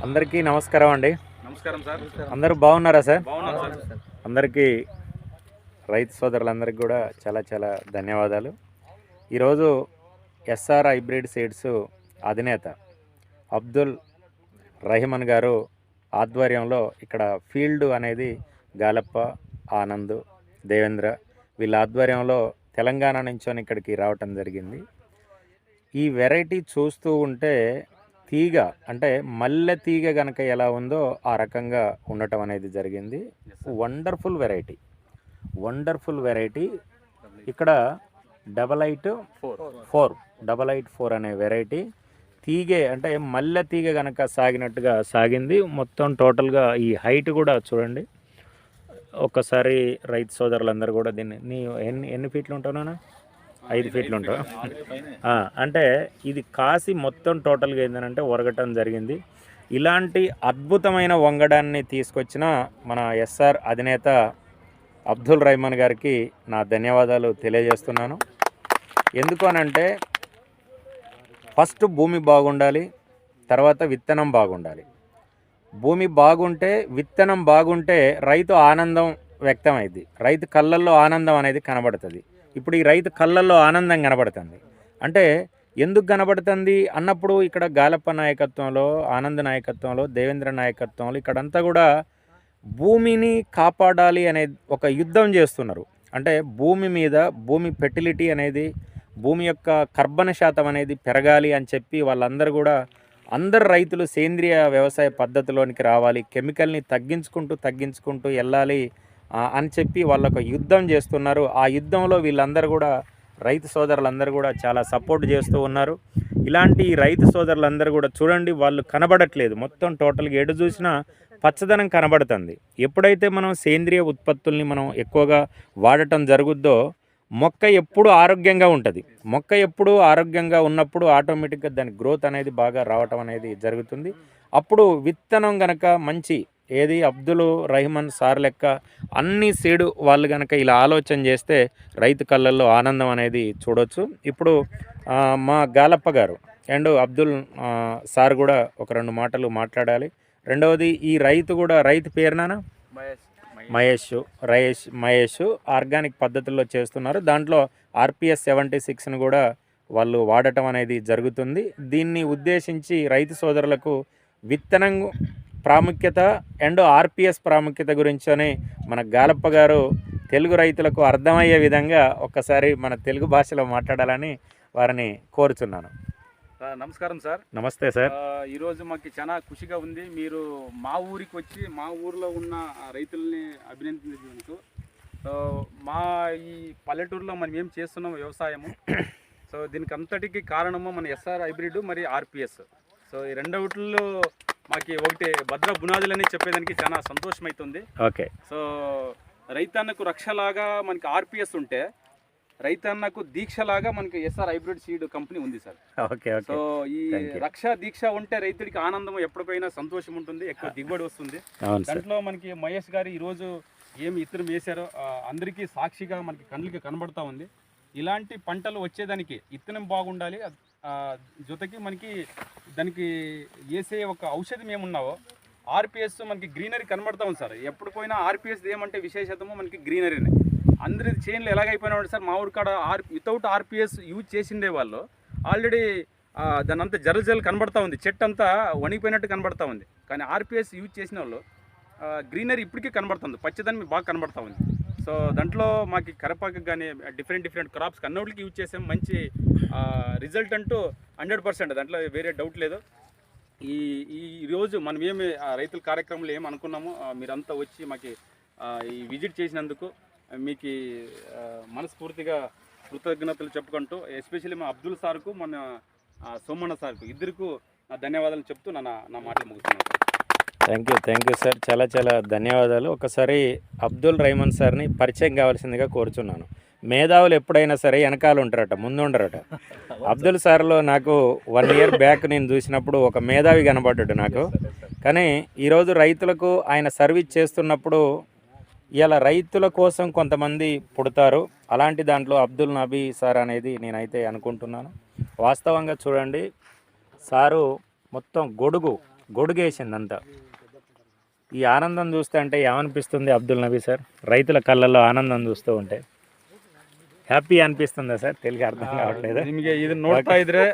అందరికీ నమస్కారం అండి. నమస్కారం సార్. అందరూ బాగున్నారా సార్? బాగున్నాం సార్. అందరికీ రైతు సోదరులందరికీ కూడా చాలా చాలా ధన్యవాదాలు. ఈరోజు ఎస్ఆర్ హైబ్రిడ్ సీడ్స్ అధినేత అబ్దుల్ రహీమన్ గారు ఆధ్వర్యంలో ఇక్కడ ఫీల్డ్ అనేది గాలప్ప, ఆనంద్, దేవేంద్ర వీళ్ళ ఆధ్వర్యంలో తెలంగాణ నుంచి ఇక్కడికి రావటం జరిగింది. ఈ వెరైటీ చూస్తూ ఉంటే తీగ అంటే మల్లె తీగ కనుక ఎలా ఉందో ఆ రకంగా ఉండటం అనేది జరిగింది. Wonderful variety. ఇక్కడ 8844 అనే వెరైటీ తీగే అంటే మల్లె తీగ కనుక సాగినట్టుగా సాగింది. మొత్తం టోటల్గా ఈ హైట్ కూడా చూడండి. ఒక్కసారి రైతు సోదరులందరూ కూడా దీన్ని ఎన్ని ఫీట్లు ఉంటావునా? 5 ఫీట్లు ఉంటావు. అంటే ఇది కాసి మొత్తం టోటల్గా ఏంటంటే ఒరగటం జరిగింది. ఇలాంటి అద్భుతమైన వంగడాన్ని తీసుకొచ్చిన మన ఎస్ఆర్ అధినేత అబ్దుల్ రహీమన్ గారికి నా ధన్యవాదాలు తెలియజేస్తున్నాను. ఎందుకు అనంటే ఫస్ట్ భూమి బాగుండాలి, తర్వాత విత్తనం బాగుండాలి. భూమి బాగుంటే విత్తనం బాగుంటే రైతు ఆనందం వ్యక్తమైంది, రైతు కళ్ళల్లో ఆనందం అనేది కనబడుతుంది. ఇప్పుడు ఈ రైతు కళ్ళల్లో ఆనందం కనబడుతుంది. అంటే ఎందుకు కనబడుతుంది అన్నప్పుడు ఇక్కడ గాలప్ప నాయకత్వంలో, ఆనంద్ నాయకత్వంలో, దేవేంద్ర నాయకత్వంలో ఇక్కడంతా కూడా భూమిని కాపాడాలి అనే ఒక యుద్ధం చేస్తున్నారు. అంటే భూమి మీద భూమి ఫెర్టిలిటీ అనేది, భూమి యొక్క కర్బన శాతం అనేది పెరగాలి అని చెప్పి వాళ్ళందరూ కూడా అందరు రైతులు సేంద్రియ వ్యవసాయ పద్ధతిలోనికి రావాలి, కెమికల్ని తగ్గించుకుంటూ వెళ్ళాలి అని చెప్పి వాళ్ళొక యుద్ధం చేస్తున్నారు. ఆ యుద్ధంలో వీళ్ళందరూ కూడా రైతు సోదరులందరూ కూడా చాలా సపోర్ట్ చేస్తూ ఉన్నారు. ఇలాంటి రైతు సోదరులందరూ కూడా చూడండి, వాళ్ళు కనబడట్లేదు. మొత్తం టోటల్గా ఎటు చూసినా పచ్చదనం కనబడుతుంది. ఎప్పుడైతే మనం సేంద్రియ ఉత్పత్తుల్ని మనం ఎక్కువగా వాడటం జరుగుద్దో మొక్క ఎప్పుడు ఆరోగ్యంగా ఉంటుంది. మొక్క ఎప్పుడు ఆరోగ్యంగా ఉన్నప్పుడు ఆటోమేటిక్గా దాని గ్రోత్ అనేది బాగా రావటం అనేది జరుగుతుంది. అప్పుడు విత్తనం గనక మంచి ఏది అబ్దుల్ రహీమన్ సార్ లెక్క అన్ని సీడు వాళ్ళు కనుక ఇలా ఆలోచన చేస్తే రైతు కళ్ళల్లో ఆనందం అనేది చూడొచ్చు. ఇప్పుడు మా గాలప్ప గారు అండ్ అబ్దుల్ సార్ కూడా ఒక 2 మాటలు మాట్లాడాలి. రెండవది ఈ రైతు పేరునా మహేష్ ఆర్గానిక్ పద్ధతుల్లో చేస్తున్నారు. దాంట్లో RPS 76ను కూడా వాళ్ళు వాడటం అనేది జరుగుతుంది. దీన్ని ఉద్దేశించి రైతు సోదరులకు విత్తనం ప్రాముఖ్యత అండ్ RPS ప్రాముఖ్యత గురించని మన గాలప్ప గారు తెలుగు రైతులకు అర్థమయ్యే విధంగా ఒక్కసారి మన తెలుగు భాషలో మాట్లాడాలని వారిని కోరుచున్నాను. నమస్కారం సార్. నమస్తే సార్. ఈరోజు మాకు చాలా ఖుషిగా ఉంది. మీరు మా ఊరికి వచ్చి మా ఊరిలో ఉన్న రైతుల్ని అభినందించినందుకు. మా ఈ పల్లెటూరులో మనం ఏం చేస్తున్నాం వ్యవసాయము, సో దీనికి అంతటికి కారణము మన ఎస్ఆర్ హైబ్రిడ్ మరి RPS. సో ఈ రెండవట్లో మాకు ఒకటి భద్ర బునాదులని చెప్పేదానికి చాలా సంతోషం అవుతుంది. ఓకే. సో రైతన్నకు రక్షలాగా మనకి RPS ఉంటే, రైతన్నకు దీక్షలాగా మనకి ఎస్ఆర్ హైబ్రిడ్ సీడ్ కంపెనీ ఉంది సార్. ఓకే. సో ఈ రక్ష దీక్ష ఉంటే రైతుడికి ఆనందం ఎప్పటికైనా సంతోషం ఉంటుంది, ఎక్కువ దిగుబడి వస్తుంది. దాంట్లో మనకి మహేష్ గారు ఈరోజు ఏమి ఇత్తనం వేశారో అందరికీ సాక్షిగా మనకి కళ్ళకి కనబడతా ఉంది. ఇలాంటి పంటలు వచ్చేదానికి ఇత్తనం బాగుండాలి, జೊತೆకి మనకి దానికి వేసే ఒక ఔషధం ఏమున్నావో RPS మనకి గ్రీనరీ కనబడతా ఉంది సార్. ఎప్పుడు పోయినా RPS ఏమంటే విశేషతము మనకి గ్రీనరీనే. అందరి చేనులు ఎలాగైపోయినాడు సార్, మా ఊరి కాడ వితౌట్ RPS యూజ్ చేసిండే వాళ్ళు ఆల్రెడీ దాని అంతా జరజలు కనబడతా ఉంది, చెట్టు అంతా వణిగిపోయినట్టు కనబడతా ఉంది. కానీ RPS యూజ్ చేసిన వాళ్ళు గ్రీనరీ ఇప్పటికీ కనబడుతుంది, పచ్చదనం బాగా కనబడతా ఉంది. సో దాంట్లో మాకు కరపాకు కానీ డిఫరెంట్ క్రాప్స్ అన్నిటికి యూజ్ చేసాం. మంచి రిజల్ట్ అంటూ 100%, దాంట్లో వేరే డౌట్ లేదు. ఈరోజు మనం ఏమి రైతుల కార్యక్రమంలో ఏమి అనుకున్నామో మీరంతా వచ్చి మాకు ఈ విజిట్ చేసినందుకు మీకు మనస్ఫూర్తిగా కృతజ్ఞతలు చెప్పుకుంటూ, ఎస్పెషల్లీ మా అబ్దుల్ సార్కు మన సోమన్న సార్కు ఇద్దరికు ధన్యవాదాలు చెప్తూ నా మాటలు ముగుతున్నాను. Thank you sir. చాలా చాలా ధన్యవాదాలు. ఒకసారి అబ్దుల్ రహీమన్ సార్ని పరిచయం కావాల్సిందిగా కోరుచున్నాను. మేధావులు ఎప్పుడైనా సరే వెనకాల ఉంటారట, ముందు ఉండరట. అబ్దుల్ సార్లో నాకు 1 ఇయర్ బ్యాక్ నేను చూసినప్పుడు ఒక మేధావి కనబడ్డాడు నాకు. కానీ ఈరోజు రైతులకు ఆయన సర్వీస్ చేస్తున్నప్పుడు ఇలా రైతుల కోసం కొంతమంది పుడతారు. అలాంటి దాంట్లో అబ్దుల్ నబీ సార్ అనేది నేనైతే అనుకుంటున్నాను. వాస్తవంగా చూడండి, సారు మొత్తం గొడుగు గొడుగేసింది అంతా. ఈ ఆనందం చూస్తే అంటే ఏమనిపిస్తుంది అబ్దుల్ నబీ సార్? రైతుల కళ్ళల్లో ఆనందం చూస్తూ ఉంటే ಹ್ಯಾಪಿ ಅನಿಪಿಸ್ತದೆ ಸರ್? ತೆಲುಗು ಅರ್ಥ ಆಗಲಿದೆ ನಿಮಗೆ ಇದನ್ನ ನೋಡ್ತಾ ಇದ್ರೆ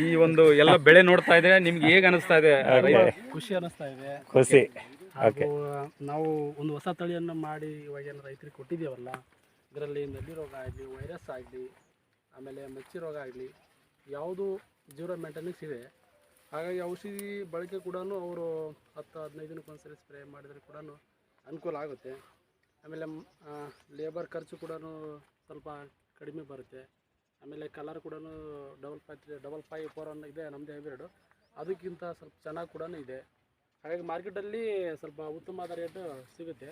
ಈ ಒಂದು ಎಲ್ಲ ಬೆಳೆ ನೋಡ್ತಾ ಇದ್ರೆ ನಿಮ್ಗೆ ಹೇಗೆ ಅನಿಸ್ತಾ ಇದೆ? ಖುಷಿ ಅನಿಸ್ತಾ ಇದೆ. ಖುಷಿ. ಹಾಗೂ ನಾವು ಒಂದು ಹೊಸ ತಳಿಯನ್ನು ಮಾಡಿ ಇವಾಗೇನು ರೈತರಿಗೆ ಕೊಟ್ಟಿದ್ದೀವಲ್ಲ, ಇದರಲ್ಲಿ ನಲ್ಲಿ ರೋಗ ಆಗಲಿ, ವೈರಸ್ ಆಗಲಿ, ಆಮೇಲೆ ಮಚ್ಚಿ ರೋಗ ಆಗಲಿ, ಯಾವುದು ಜೀರೋ ಮೇಂಟೆನೆನ್ಸ್ ಇದೆ. ಹಾಗಾಗಿ ಔಷಧಿ ಬಳಕೆ ಕೂಡ ಅವರು 10-15 ದಿನಕ್ಕೊಂದ್ಸರಿ ಸ್ಪ್ರೇ ಮಾಡಿದರೆ ಕೂಡ ಅನುಕೂಲ ಆಗುತ್ತೆ. ಆಮೇಲೆ ಲೇಬರ್ ಖರ್ಚು ಕೂಡ ಸ್ವಲ್ಪ ಕಡಿಮೆ ಬರುತ್ತೆ. ಆಮೇಲೆ ಕಲರ್ ಕೂಡ ಡಬಲ್ 5-4 ಇದೆ ನಮ್ಮದೇ ಹೈಬ್ರಿಡ್, ಅದಕ್ಕಿಂತ ಸ್ವಲ್ಪ ಚೆನ್ನಾಗಿ ಕೂಡ ಇದೆ. ಹಾಗಾಗಿ ಮಾರ್ಕೆಟಲ್ಲಿ ಸ್ವಲ್ಪ ಉತ್ತಮವಾದ ರೇಟ್ ಸಿಗುತ್ತೆ.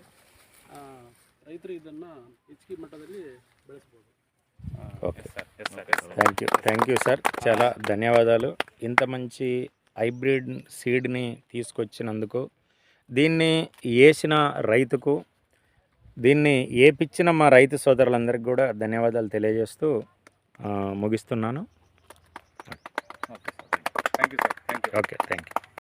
ರೈತರು ಇದನ್ನು ಹೆಚ್ಚಿಗೆ ಮಟ್ಟದಲ್ಲಿ ಬೆಳೆಸ್ಬೋದು. ఓకే థ్యాంక్ యూ సార్, చాలా ధన్యవాదాలు. ఇంత మంచి హైబ్రిడ్ సీడ్ని తీసుకొచ్చినందుకు, దీన్ని వేసిన రైతుకు, దీన్ని ఏపిచ్చిన మా రైతు సోదరులందరికీ కూడా ధన్యవాదాలు తెలియజేస్తూ ముగిస్తున్నాను. Okay thank you. Okay thank you.